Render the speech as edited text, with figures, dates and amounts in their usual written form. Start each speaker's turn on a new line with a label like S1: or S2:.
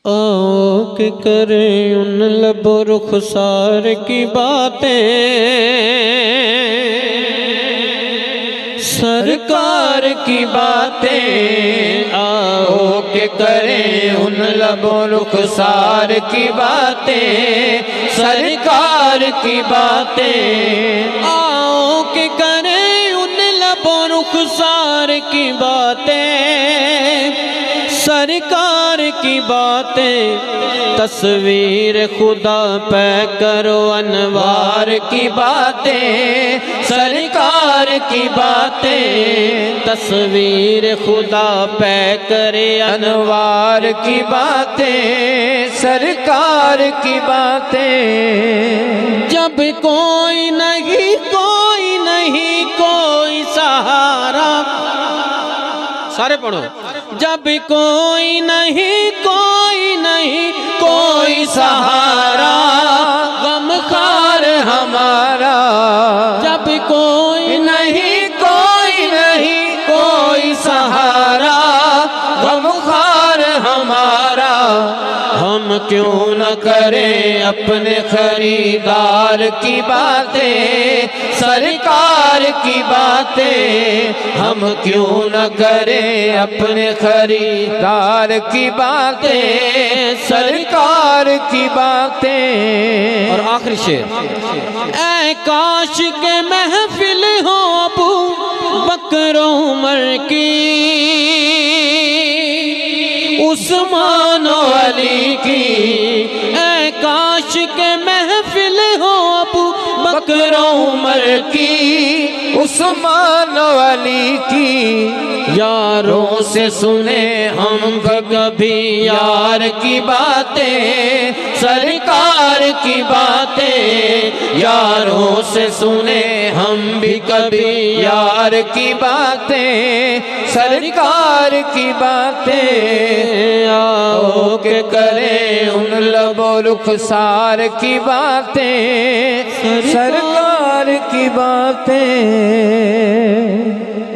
S1: آؤ کہ کریں ان لب و رخسار کی باتیں، سرکار کی باتیں۔ آؤ کہ کریں ان لب و رخسار کی باتیں، سرکار کی باتیں۔ آؤ کہ کریں ان لب و رخسار کی باتیں، سرکار کی باتیں۔ تصویر خدا پہ کرو انوار کی باتیں، سرکار کی باتیں۔ تصویر خدا پہ کرے انوار کی باتیں، سرکار کی باتیں۔ جب کوئی نہیں کوئی سہارا، سارے پڑھو۔ جب کوئی نہیں کوئی سہارا، غم خار ہمارا۔ جب کوئی نہیں کوئی سہارا، غم خار ہمارا۔ ہم کیوں نہ کریں اپنے خریدار کی باتیں، سرکار کی باتیں۔ ہم کیوں نہ کریں اپنے خریدار کی باتیں، سرکار کی باتیں۔ اور آخری شعر، اے کاش کے محفل ہو ابو بکر عمر کی، عثمان و علی کی۔ اے کاش کے محفل ہو ابو بکر عمر کی، عثمان و علی کی۔ یاروں سے سنے ہم کبھی یار کی باتیں، سرکار کی باتیں۔ یاروں سے سنے ہم بھی کبھی یار کی باتیں، سرکار کی باتیں۔ آؤ کہ کریں ان لب و رخسار کی باتیں، سرکار کی باتیں۔